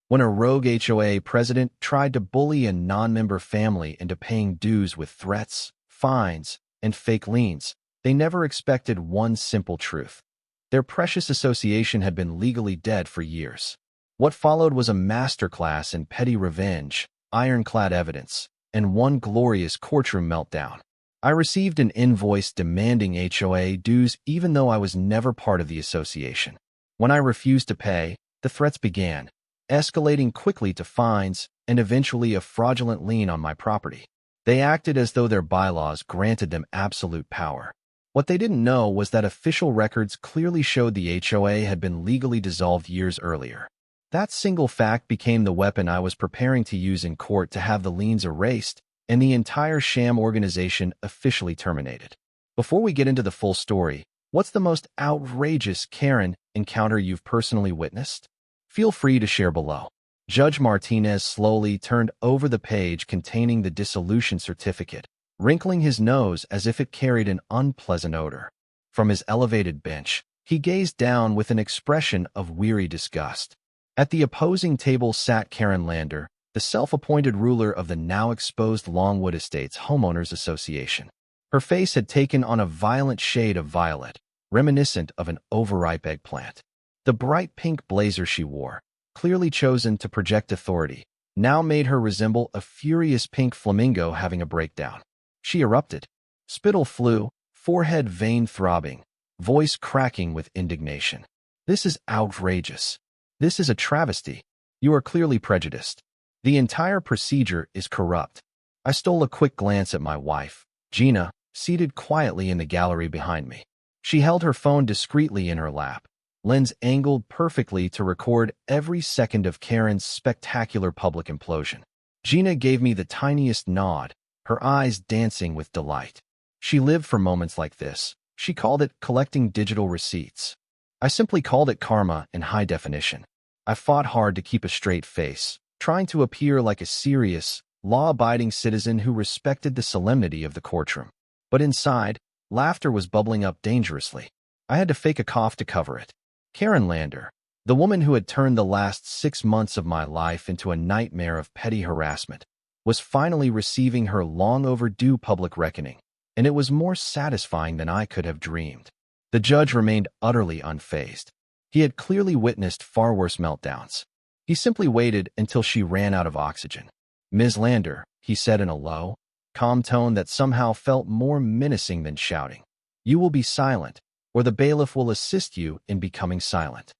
when a rogue HOA president tried to bully a non-member family into paying dues with threats, fines, and fake liens. They never expected one simple truth. Their precious association had been legally dead for years. What followed was a masterclass in petty revenge, ironclad evidence, and one glorious courtroom meltdown. I received an invoice demanding HOA dues even though I was never part of the association. When I refused to pay, the threats began, escalating quickly to fines and eventually a fraudulent lien on my property. They acted as though their bylaws granted them absolute power. What they didn't know was that official records clearly showed the HOA had been legally dissolved years earlier. That single fact became the weapon I was preparing to use in court to have the liens erased and the entire sham organization officially terminated. Before we get into the full story, what's the most outrageous Karen encounter you've personally witnessed? Feel free to share below. Judge Martinez slowly turned over the page containing the dissolution certificate, wrinkling his nose as if it carried an unpleasant odor. From his elevated bench, he gazed down with an expression of weary disgust. At the opposing table sat Karen Lander, the self-appointed ruler of the now-exposed Longwood Estates Homeowners Association. Her face had taken on a violent shade of violet, reminiscent of an overripe eggplant. The bright pink blazer she wore, clearly chosen to project authority, now made her resemble a furious pink flamingo having a breakdown. She erupted. Spittle flew, forehead vein throbbing, voice cracking with indignation. "This is outrageous. This is a travesty. You are clearly prejudiced. The entire procedure is corrupt." I stole a quick glance at my wife, Gina, seated quietly in the gallery behind me. She held her phone discreetly in her lap, lens angled perfectly to record every second of Karen's spectacular public implosion. Gina gave me the tiniest nod, her eyes dancing with delight. She lived for moments like this. She called it collecting digital receipts. I simply called it karma in high definition. I fought hard to keep a straight face, trying to appear like a serious, law-abiding citizen who respected the solemnity of the courtroom. But inside, laughter was bubbling up dangerously. I had to fake a cough to cover it. Karen Lander, the woman who had turned the last 6 months of my life into a nightmare of petty harassment, was finally receiving her long-overdue public reckoning, and it was more satisfying than I could have dreamed. The judge remained utterly unfazed. He had clearly witnessed far worse meltdowns. He simply waited until she ran out of oxygen. "Ms. Lander," he said in a low, calm tone that somehow felt more menacing than shouting, "you will be silent, or the bailiff will assist you in becoming silent."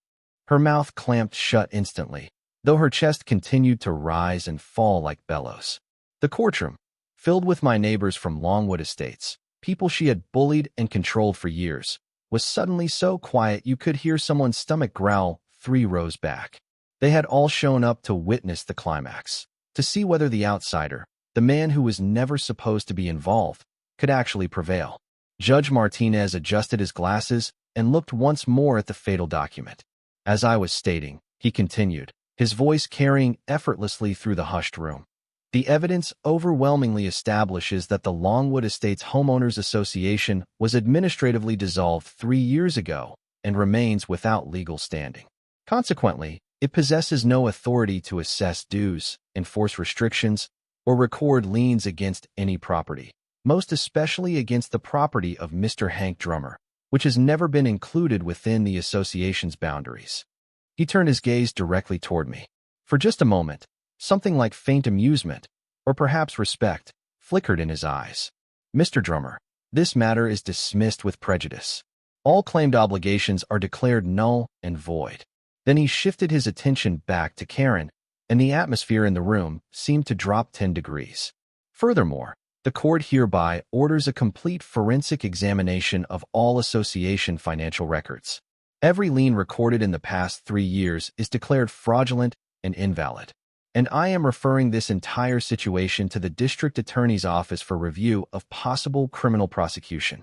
Her mouth clamped shut instantly, though her chest continued to rise and fall like bellows. The courtroom, filled with my neighbors from Longwood Estates, people she had bullied and controlled for years, was suddenly so quiet you could hear someone's stomach growl 3 rows back. They had all shown up to witness the climax, to see whether the outsider, the man who was never supposed to be involved, could actually prevail. Judge Martinez adjusted his glasses and looked once more at the fatal document. "As I was stating," he continued, his voice carrying effortlessly through the hushed room, "the evidence overwhelmingly establishes that the Longwood Estates Homeowners Association was administratively dissolved 3 years ago and remains without legal standing. Consequently, it possesses no authority to assess dues, enforce restrictions, or record liens against any property, most especially against the property of Mr. Hank Drummer, which has never been included within the association's boundaries." He turned his gaze directly toward me. For just a moment, something like faint amusement, or perhaps respect, flickered in his eyes. "Mr. Drummer, this matter is dismissed with prejudice. All claimed obligations are declared null and void." Then he shifted his attention back to Karen, and the atmosphere in the room seemed to drop 10 degrees. "Furthermore, the court hereby orders a complete forensic examination of all association financial records. Every lien recorded in the past 3 years is declared fraudulent and invalid. And I am referring this entire situation to the district attorney's office for review of possible criminal prosecution."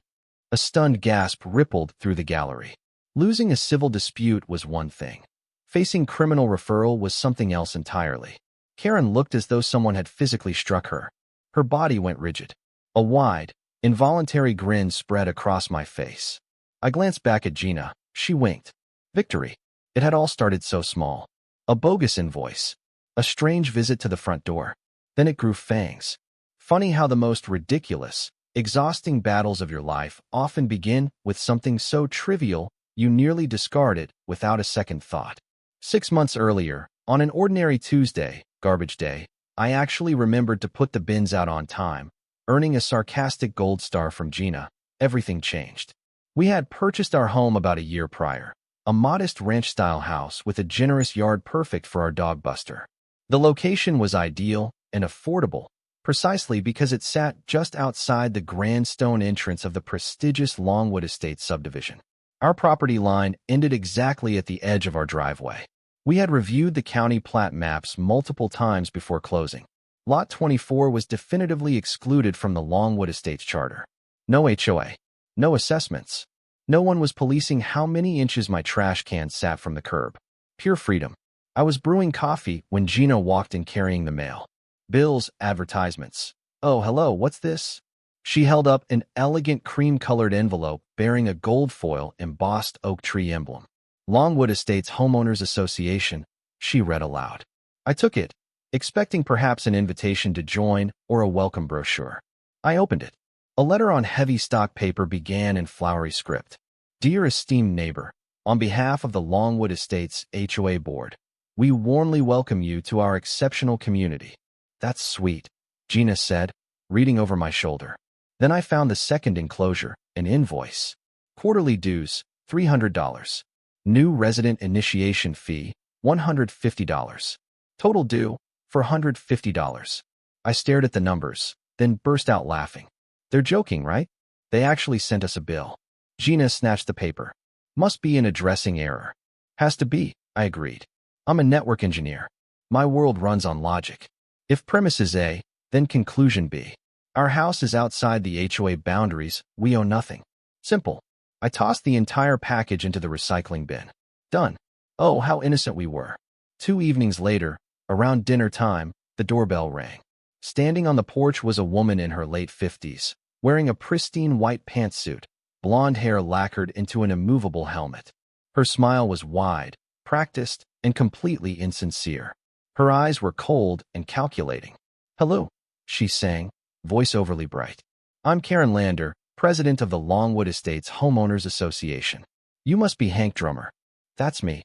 A stunned gasp rippled through the gallery. Losing a civil dispute was one thing. Facing criminal referral was something else entirely. Karen looked as though someone had physically struck her. Her body went rigid. A wide, involuntary grin spread across my face. I glanced back at Gina. She winked. Victory. It had all started so small. A bogus invoice. A strange visit to the front door. Then it grew fangs. Funny how the most ridiculous, exhausting battles of your life often begin with something so trivial you nearly discard it without a second thought. 6 months earlier, on an ordinary Tuesday, garbage day, I actually remembered to put the bins out on time, earning a sarcastic gold star from Gina. Everything changed. We had purchased our home about a year prior, a modest ranch-style house with a generous yard perfect for our dog Buster. The location was ideal and affordable, precisely because it sat just outside the grand stone entrance of the prestigious Longwood Estates subdivision. Our property line ended exactly at the edge of our driveway. We had reviewed the county plat maps multiple times before closing. Lot 24 was definitively excluded from the Longwood Estates charter. No HOA. No assessments. No one was policing how many inches my trash can sat from the curb. Pure freedom. I was brewing coffee when Gina walked in carrying the mail. Bills, advertisements. Oh, hello, what's this? She held up an elegant cream-colored envelope bearing a gold foil embossed oak tree emblem. Longwood Estates Homeowners Association, she read aloud. I took it, expecting perhaps an invitation to join or a welcome brochure. I opened it. A letter on heavy stock paper began in flowery script. Dear esteemed neighbor, on behalf of the Longwood Estates HOA Board, we warmly welcome you to our exceptional community. That's sweet, Gina said, reading over my shoulder. Then I found the second enclosure, an invoice. Quarterly dues, $300. New resident initiation fee, $150. Total due, $450. I stared at the numbers, then burst out laughing. They're joking, right? They actually sent us a bill. Gina snatched the paper. Must be an addressing error. Has to be, I agreed. I'm a network engineer. My world runs on logic. If premise is A, then conclusion B. Our house is outside the HOA boundaries, we owe nothing. Simple. I tossed the entire package into the recycling bin. Done. Oh, how innocent we were. 2 evenings later, around dinner time, the doorbell rang. Standing on the porch was a woman in her late 50s, wearing a pristine white pantsuit, blonde hair lacquered into an immovable helmet. Her smile was wide, practiced, and completely insincere. Her eyes were cold and calculating. Hello, she sang, voice overly bright. I'm Karen Lander, president of the Longwood Estates Homeowners Association. You must be Hank Drummer. That's me.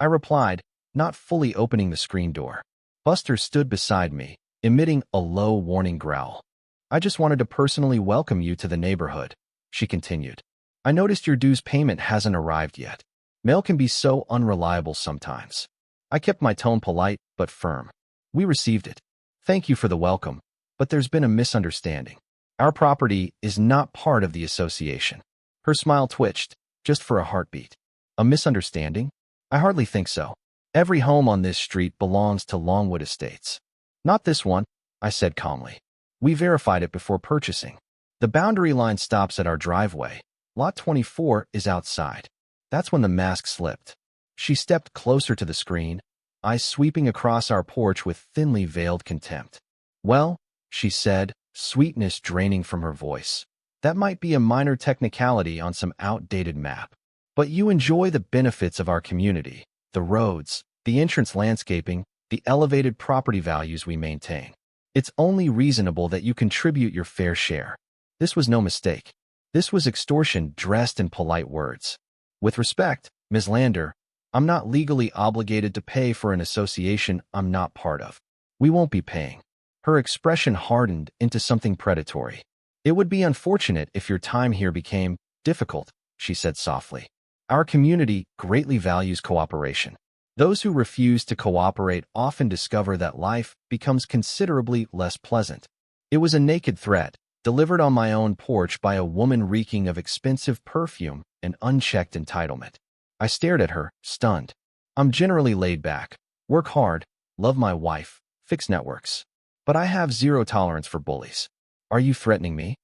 I replied, not fully opening the screen door. Buster stood beside me, emitting a low warning growl. I just wanted to personally welcome you to the neighborhood, she continued. I noticed your dues payment hasn't arrived yet. Mail can be so unreliable sometimes. I kept my tone polite but firm. We received it. Thank you for the welcome, but there's been a misunderstanding. Our property is not part of the association. Her smile twitched, just for a heartbeat. A misunderstanding? I hardly think so. Every home on this street belongs to Longwood Estates. Not this one, I said calmly. We verified it before purchasing. The boundary line stops at our driveway. Lot 24 is outside. That's when the mask slipped. She stepped closer to the screen, eyes sweeping across our porch with thinly veiled contempt. Well, she said, sweetness draining from her voice. That might be a minor technicality on some outdated map. But you enjoy the benefits of our community, the roads, the entrance landscaping, the elevated property values we maintain. It's only reasonable that you contribute your fair share. This was no mistake. This was extortion dressed in polite words. With respect, Ms. Lander, I'm not legally obligated to pay for an association I'm not part of. We won't be paying. Her expression hardened into something predatory. It would be unfortunate if your time here became difficult, she said softly. Our community greatly values cooperation. Those who refuse to cooperate often discover that life becomes considerably less pleasant. It was a naked threat, delivered on my own porch by a woman reeking of expensive perfume and unchecked entitlement. I stared at her, stunned. I'm generally laid back, work hard, love my wife, fix networks. But I have zero tolerance for bullies. Are you threatening me?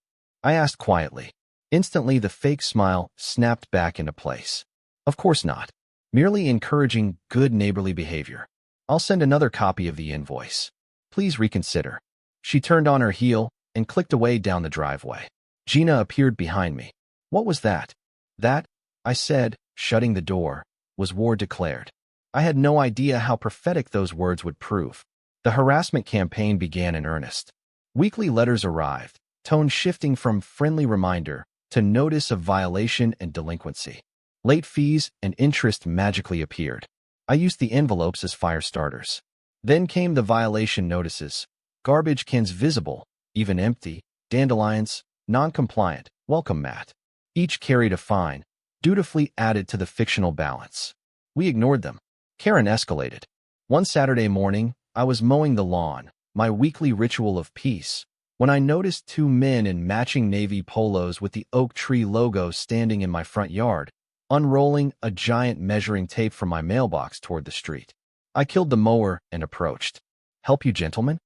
I asked quietly. Instantly, the fake smile snapped back into place. Of course not. Merely encouraging good neighborly behavior. I'll send another copy of the invoice. Please reconsider. She turned on her heel and clicked away down the driveway. Gina appeared behind me. What was that? That, I said, shutting the door, was war declared. I had no idea how prophetic those words would prove. The harassment campaign began in earnest. Weekly letters arrived, tone shifting from friendly reminder to notice of violation and delinquency. Late fees and interest magically appeared. I used the envelopes as fire starters. Then came the violation notices. Garbage cans visible, even empty, dandelions, non-compliant, welcome mat. Each carried a fine, dutifully added to the fictional balance. We ignored them. Karen escalated. One Saturday morning, I was mowing the lawn, my weekly ritual of peace, when I noticed two men in matching navy polos with the oak tree logo standing in my front yard, unrolling a giant measuring tape from my mailbox toward the street. I killed the mower and approached. "Help you, gentlemen?"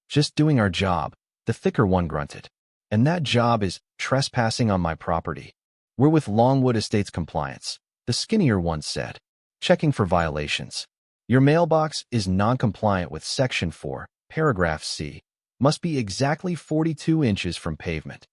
"Just doing our job," the thicker one grunted. "And that job is trespassing on my property." "We're with Longwood Estates Compliance," the skinnier one said. "Checking for violations. Your mailbox is non-compliant with Section 4, Paragraph C. Must be exactly 42 inches from pavement."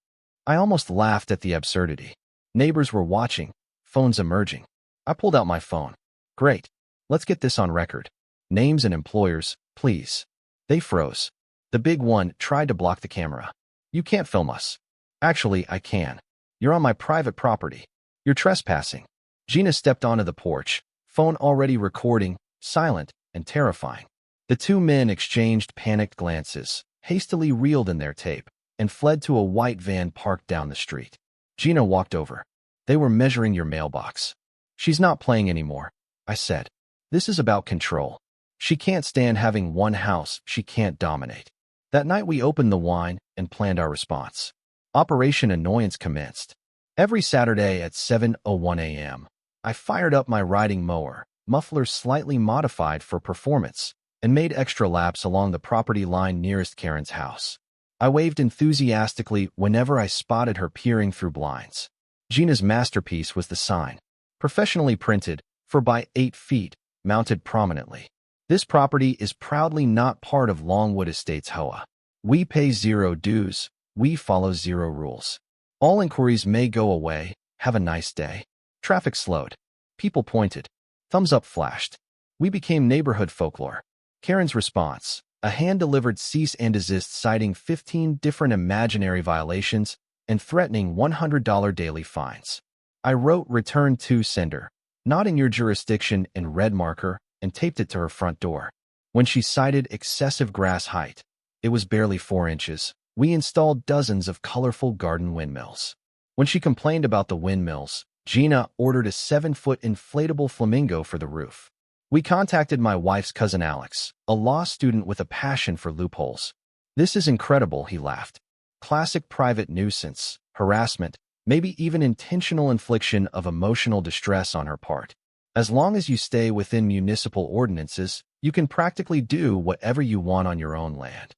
I almost laughed at the absurdity. Neighbors were watching, phones emerging. I pulled out my phone. "Great. Let's get this on record. Names and employers, please." They froze. The big one tried to block the camera. "You can't film us." "Actually, I can. You're on my private property. You're trespassing." Gina stepped onto the porch, phone already recording, silent and terrifying. The two men exchanged panicked glances, hastily reeled in their tape, and fled to a white van parked down the street. Gina walked over. "They were measuring your mailbox." "She's not playing anymore," I said. "This is about control. She can't stand having one house she can't dominate." That night we opened the wine and planned our response. Operation Annoyance commenced. Every Saturday at 7:01 a.m., I fired up my riding mower, muffler slightly modified for performance, and made extra laps along the property line nearest Karen's house. I waved enthusiastically whenever I spotted her peering through blinds. Gina's masterpiece was the sign, professionally printed, for by 8 feet, mounted prominently. "This property is proudly not part of Longwood Estates HOA. We pay 0 dues. We follow 0 rules. All inquiries may go away. Have a nice day." Traffic slowed. People pointed. Thumbs up flashed. We became neighborhood folklore. Karen's response: a hand-delivered cease and desist citing 15 different imaginary violations and threatening $100 daily fines. I wrote "Return to Sender," "Not in your jurisdiction" in red marker, and taped it to her front door. When she cited excessive grass height, it was barely 4 inches, we installed dozens of colorful garden windmills. When she complained about the windmills, Gina ordered a 7-foot inflatable flamingo for the roof. We contacted my wife's cousin Alex, a law student with a passion for loopholes. "This is incredible," he laughed. "Classic private nuisance, harassment, maybe even intentional infliction of emotional distress on her part. As long as you stay within municipal ordinances, you can practically do whatever you want on your own land."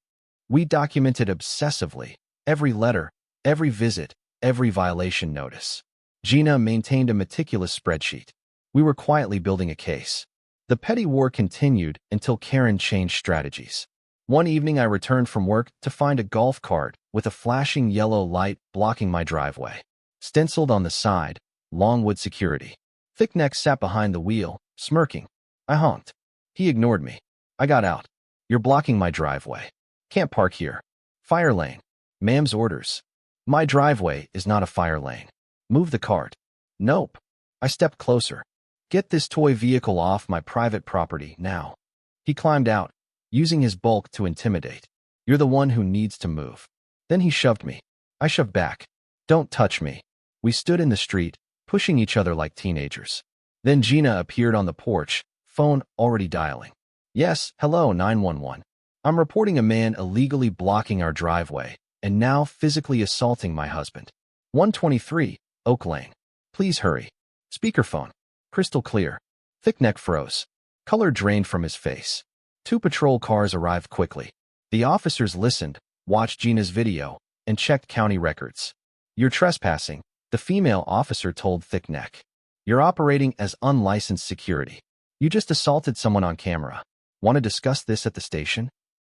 We documented obsessively every letter, every visit, every violation notice. Gina maintained a meticulous spreadsheet. We were quietly building a case. The petty war continued until Karen changed strategies. One evening I returned from work to find a golf cart with a flashing yellow light blocking my driveway. Stenciled on the side, "Longwood Security." Thickneck sat behind the wheel, smirking. I honked. He ignored me. I got out. "You're blocking my driveway. Can't park here." "Fire lane." "Ma'am's orders." "My driveway is not a fire lane." "Move the cart." "Nope." I stepped closer. "Get this toy vehicle off my private property now." He climbed out, using his bulk to intimidate. "You're the one who needs to move." Then he shoved me. I shoved back. "Don't touch me." We stood in the street, pushing each other like teenagers. Then Gina appeared on the porch, phone already dialing. "Yes, hello, 911. I'm reporting a man illegally blocking our driveway and now physically assaulting my husband. 123, Oak Lane. Please hurry." Speakerphone. Crystal clear. Thickneck froze. Color drained from his face. 2 patrol cars arrived quickly. The officers listened, watched Gina's video, and checked county records. "You're trespassing," the female officer told Thickneck. "You're operating as unlicensed security. You just assaulted someone on camera. Want to discuss this at the station?"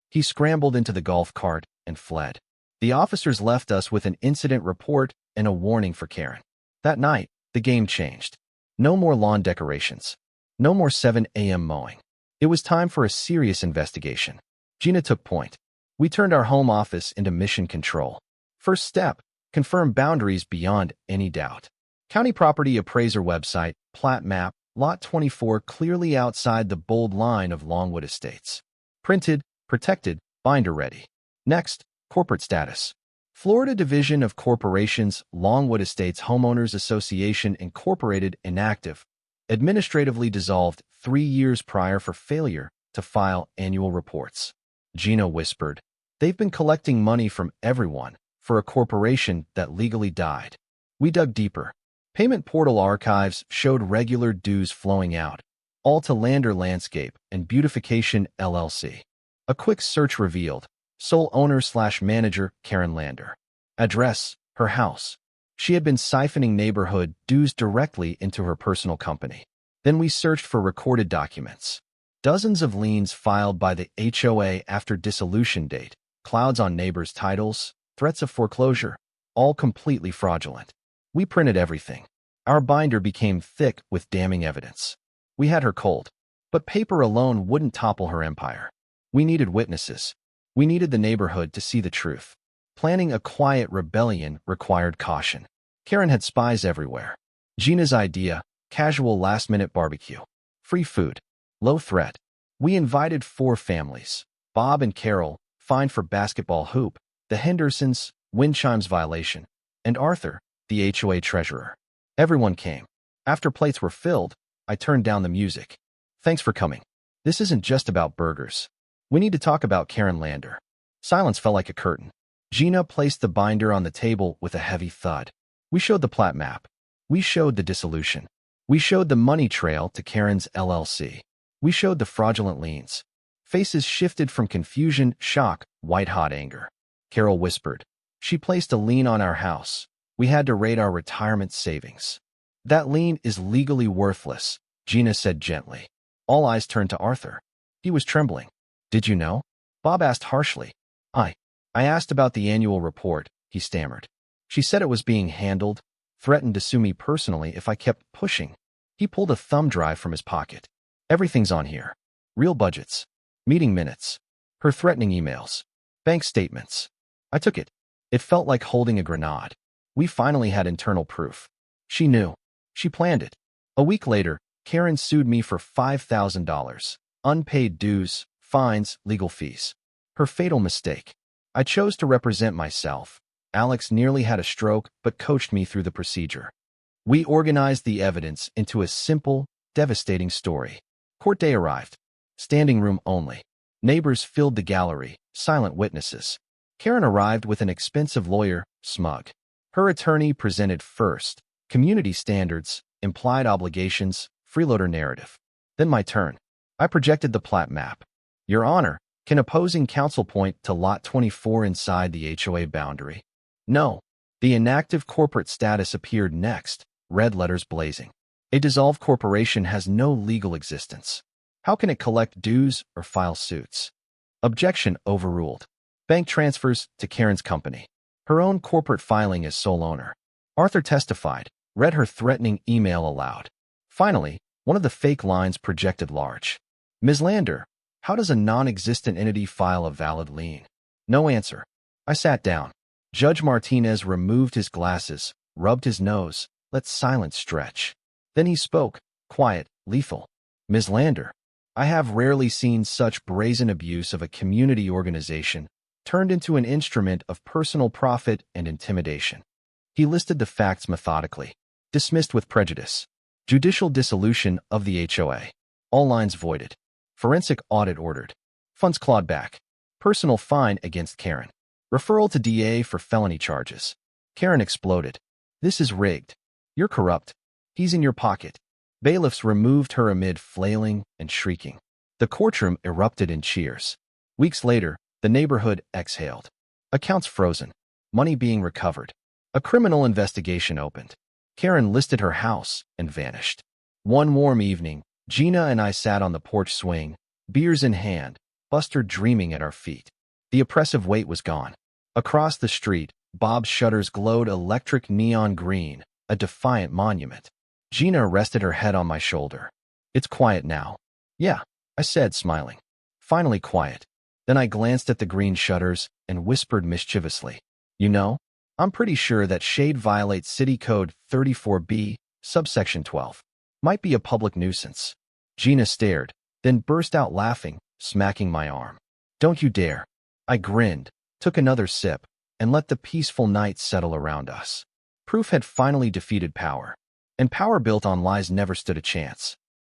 He scrambled into the golf cart and fled. The officers left us with an incident report and a warning for Karen. That night, the game changed. No more lawn decorations. No more 7 a.m. mowing. It was time for a serious investigation. Gina took point. We turned our home office into mission control. First step, confirm boundaries beyond any doubt. County Property Appraiser website, plat map, Lot 24 clearly outside the bold line of Longwood Estates. Printed, protected, binder ready. Next, corporate status. Florida Division of Corporations, Longwood Estates Homeowners Association Incorporated inactive. Administratively dissolved 3 years prior for failure to file annual reports. Gina whispered, "They've been collecting money from everyone for a corporation that legally died." We dug deeper. Payment portal archives showed regular dues flowing out, all to Lander Landscape and Beautification LLC. A quick search revealed, sole owner/manager Karen Lander. Address, her house. She had been siphoning neighborhood dues directly into her personal company. Then we searched for recorded documents. Dozens of liens filed by the HOA after dissolution date, clouds on neighbors' titles, threats of foreclosure, all completely fraudulent. We printed everything. Our binder became thick with damning evidence. We had her cold, but paper alone wouldn't topple her empire. We needed witnesses. We needed the neighborhood to see the truth. Planning a quiet rebellion required caution. Karen had spies everywhere. Gina's idea, casual last-minute barbecue. Free food. Low threat. We invited 4 families. Bob and Carol, fined for basketball hoop. The Hendersons, wind chimes violation. And Arthur, the HOA treasurer. Everyone came. After plates were filled, I turned down the music. "Thanks for coming. This isn't just about burgers. We need to talk about Karen Lander." Silence fell like a curtain. Gina placed the binder on the table with a heavy thud. We showed the plat map. We showed the dissolution. We showed the money trail to Karen's LLC. We showed the fraudulent liens. Faces shifted from confusion, shock, white-hot anger. Carol whispered, "She placed a lien on our house. We had to raid our retirement savings." "That lien is legally worthless," Gina said gently. All eyes turned to Arthur. He was trembling. "Did you know?" Bob asked harshly. I asked about the annual report," he stammered. "She said it was being handled, threatened to sue me personally if I kept pushing." He pulled a thumb drive from his pocket. "Everything's on here. Real budgets, meeting minutes, her threatening emails, bank statements." I took it. It felt like holding a grenade. We finally had internal proof. She knew. She planned it. A week later, Karen sued me for $5,000. Unpaid dues, fines, legal fees. Her fatal mistake. I chose to represent myself. Alex nearly had a stroke, but coached me through the procedure. We organized the evidence into a simple, devastating story. Court day arrived. Standing room only. Neighbors filled the gallery, silent witnesses. Karen arrived with an expensive lawyer, smug. Her attorney presented first, community standards, implied obligations, freeloader narrative. Then my turn. I projected the plat map. "Your Honor, can opposing counsel point to Lot 24 inside the HOA boundary?" No. The inactive corporate status appeared next, red letters blazing. A dissolved corporation has no legal existence. How can it collect dues or file suits? Objection overruled. Bank transfers to Karen's company. Her own corporate filing as sole owner. Arthur testified, read her threatening email aloud. Finally, one of the fake lines projected large. "Ms. Lander, how does a non-existent entity file a valid lien?" No answer. I sat down. Judge Martinez removed his glasses, rubbed his nose, let silence stretch. Then he spoke, quiet, lethal. "Ms. Lander, I have rarely seen such brazen abuse of a community organization turned into an instrument of personal profit and intimidation." He listed the facts methodically. Dismissed with prejudice. Judicial dissolution of the HOA. All lines voided. Forensic audit ordered. Funds clawed back. Personal fine against Karen. Referral to DA for felony charges. Karen exploded. "This is rigged. You're corrupt. He's in your pocket." Bailiffs removed her amid flailing and shrieking. The courtroom erupted in cheers. Weeks later, the neighborhood exhaled. Accounts frozen. Money being recovered. A criminal investigation opened. Karen listed her house and vanished. One warm evening, Gina and I sat on the porch swing, beers in hand, Buster dreaming at our feet. The oppressive weight was gone. Across the street, Bob's shutters glowed electric neon green, a defiant monument. Gina rested her head on my shoulder. It's quiet now. Yeah, I said, smiling. Finally quiet. Then I glanced at the green shutters and whispered mischievously, "You know, I'm pretty sure that shade violates City Code 34B, subsection 12. Might be a public nuisance." Gina stared, then burst out laughing, smacking my arm. "Don't you dare." I grinned, took another sip, and let the peaceful night settle around us. Proof had finally defeated power, and power built on lies never stood a chance.